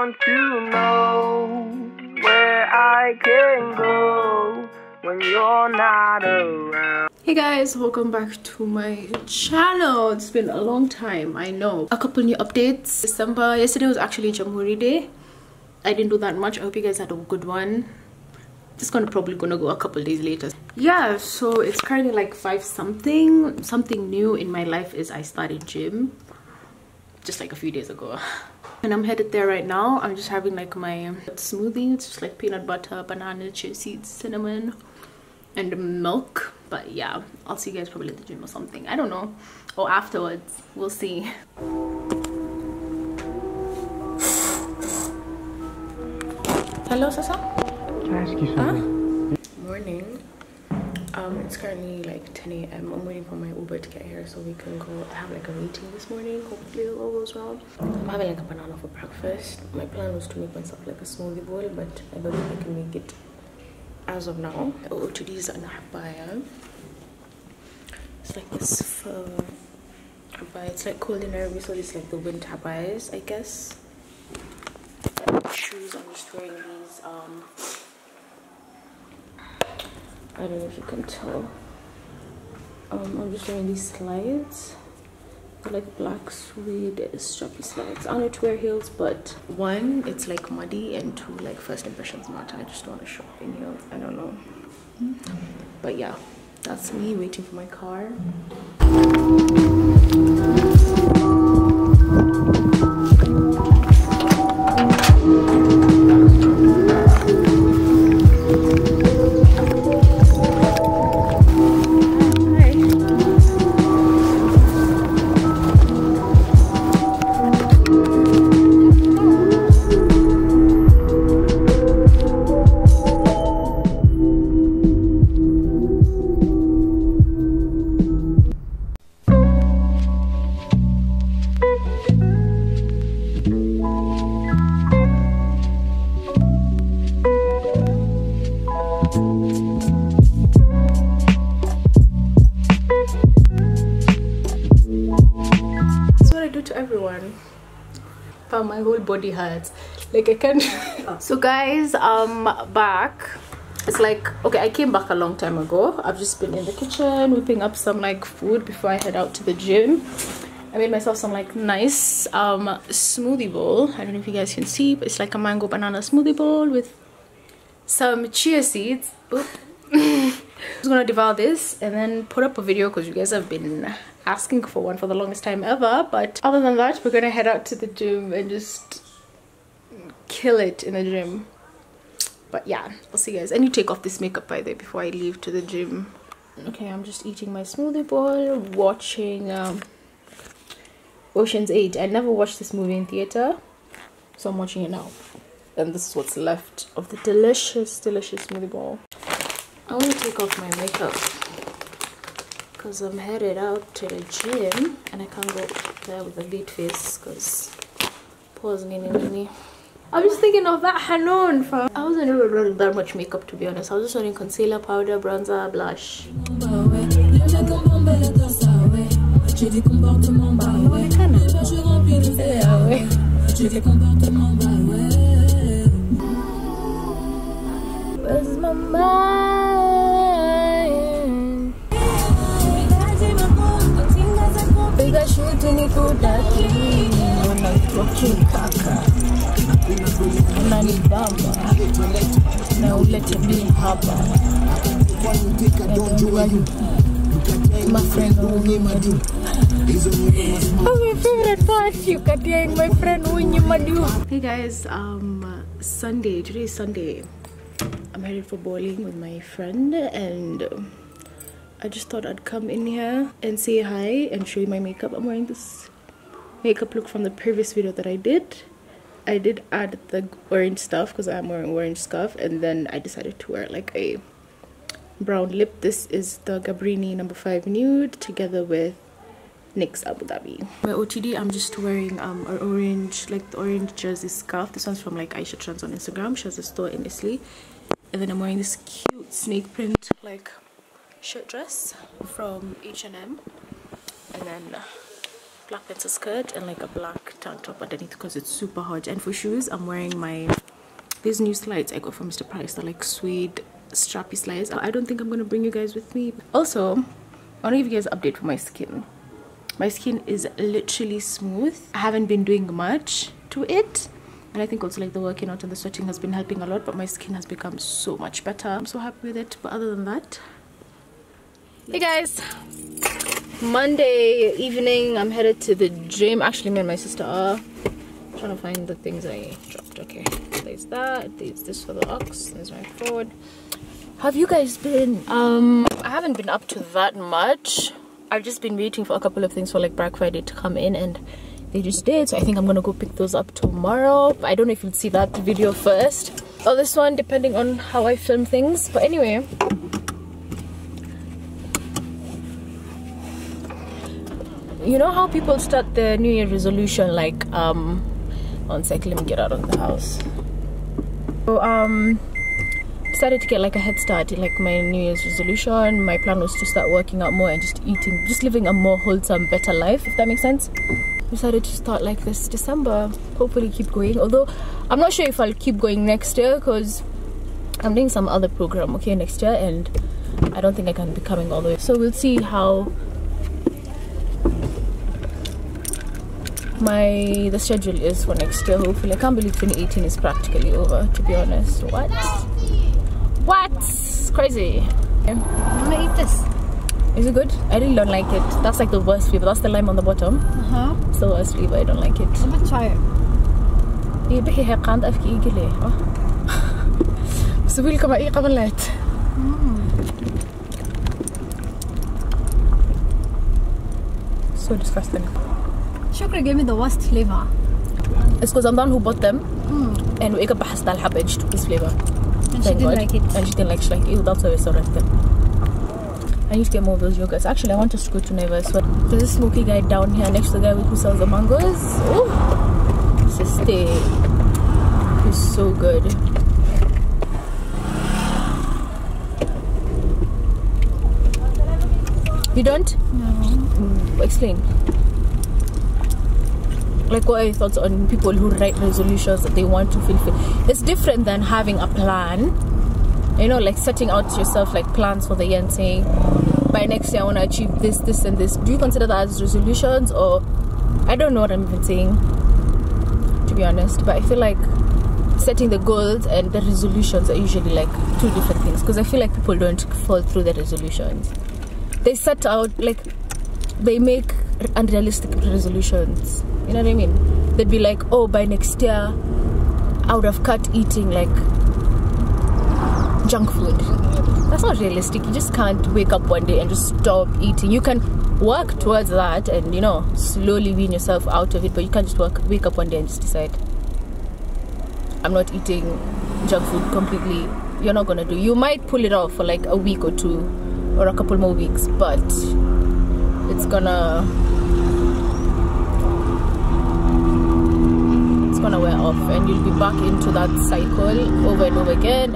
want to know where I can go when you're not around. Hey guys, welcome back to my channel. It's been a long time, I know. A couple new updates. Yesterday was actually Jamhuri Day. I didn't do that much. I hope you guys had a good one. It's probably gonna go a couple days later. Yeah, so it's currently like 5 something. Something new in my life is I started gym just like a few days ago, and I'm headed there right now. I'm just having like my smoothie. It's just like peanut butter, banana, chia seeds, cinnamon, and milk. But yeah, I'll see you guys probably at the gym or something, I don't know, or afterwards, we'll see. Hello, Sasa. Can I ask you something? Morning. It's currently like 10 a.m. I'm waiting for my Uber to get here so we can go have like a meeting this morning. Hopefully it all goes well. I'm having like a banana for breakfast. My plan was to make myself like a smoothie bowl, but I believe I can make it as of now. Oh, today's an abaya. It's like this fur abaya. It's like cold in Arabic, so it's like the winter abayas, I guess. Shoes, I'm just wearing these I don't know if you can tell. I'm just wearing these slides. They're like black suede strappy slides. I don't know to wear heels, but 1, it's like muddy, and 2, like first impressions matter. I just don't want to shop in heels. I don't know. But yeah, that's me waiting for my car. To everyone, but my whole body hurts, like I can't. So guys, back. It's like, okay, I came back a long time ago. I've just been in the kitchen whipping up some like food before I head out to the gym. I made myself some like nice smoothie bowl. I don't know if you guys can see, but it's like a mango banana smoothie bowl with some chia seeds. I'm just gonna devour this and then put up a video because you guys have been asking for one for the longest time ever. But other than that, we're gonna head out to the gym and just kill it in the gym. But yeah, I'll see you guys. I need to take off this makeup by the way before I leave to the gym. Okay, I'm just eating my smoothie bowl, watching Ocean's 8. I never watched this movie in theater, so I'm watching it now. And this is what's left of the delicious smoothie bowl. I want to take off my makeup because I'm headed out to the gym and I can't go there with a beat face because pause me. I was thinking of that Hanon fam. I wasn't even wearing that much makeup, to be honest. I was just wearing concealer, powder, bronzer, blush. Where's my mind? Piga shuti nikudaki, unatoki kaka, unanibamba na ulete bill hapa. My friend Unyimadu. My favorite part, you cutting my friend Unyimadu. Hey guys, Sunday. Today is Sunday. I'm headed for bowling with my friend, and I just thought I'd come in here and say hi and show you my makeup. I'm wearing this makeup look from the previous video that I did. I did add the orange stuff because I'm wearing orange scarf, and then I decided to wear like a brown lip. This is the Gabrini No. 5 Nude together with NYX Abu Dhabi. My OTD, I'm just wearing an orange, like the orange jersey scarf. This one's from like Aisha Trans on Instagram. She has a store in Italy. And then I'm wearing this cute snake print like shirt dress from H&M, and then black pencil skirt and like a black tank top underneath because it's super hot. And for shoes, I'm wearing these new slides I got from Mr. Price. They're like suede strappy slides. I don't think I'm gonna bring you guys with me. Also, I want to give you guys an update for my skin. My skin is literally smooth. I haven't been doing much to it, and I think also like the working out and the sweating has been helping a lot, but my skin has become so much better. I'm so happy with it. But other than that, hey guys, Monday evening, I'm headed to the gym. Actually, me and my sister are trying to find the things I dropped. Okay, there's that, there's this for the ox, there's my phone. Have you guys been I haven't been up to that much. I've just been waiting for a couple of things for like Black Friday to come in, and they just did, so I think I'm gonna go pick those up tomorrow. But I don't know if you'll see that video first or this one, depending on how I film things. But anyway, you know how people start their New Year resolution like one sec, let me get out of the house. So decided to get like a head start in like my New Year's resolution. My plan was to start working out more and just eating, just living a more wholesome, better life, if that makes sense. Decided to start like this December, hopefully keep going, although I'm not sure if I'll keep going next year because I'm doing some other program next year, and I don't think I can be coming all the way, so we'll see how the schedule is for next year. Hopefully. I can't believe 2018 is practically over, to be honest. What? Crazy. I'm gonna eat this. Is it good? I really don't like it. That's like the worst flavor. That's the lime on the bottom. It's the worst flavor. I don't like it. I'm gonna try it. So disgusting. Shukra gave me the worst flavor. It's because I'm the one who bought them, and we got past and she took this flavor. And she didn't like it. And she didn't like it. She's like, ew, that's why we're so rested. I need to get more of those yogurts. Actually, I want us to go to Nevis. But there's a smoky guy down here next to the guy who sells the mangoes. Oh, it's a stay. It's so good. You don't? No. Explain. Like, what are your thoughts on people who write resolutions that they want to fulfill? It's different than having a plan, you know, like setting out yourself like plans for the year and saying, by next year I want to achieve this, this and this. Do you consider that as resolutions? Or I don't know what I'm even saying, to be honest, but I feel like setting the goals and the resolutions are usually like two different things, because I feel like people don't fall through the resolutions. They set out, like, they make unrealistic resolutions. You know what I mean? They'd be like, oh, by next year I would have cut eating like junk food. That's not realistic. You just can't wake up one day and just stop eating. You can work towards that and, you know, slowly wean yourself out of it, but you can't just wake up one day and just decide, I'm not eating junk food completely. You're not gonna do. You might pull it off for like a week or two or a couple more weeks, but it's gonna wear off and you'll be back into that cycle over and over again.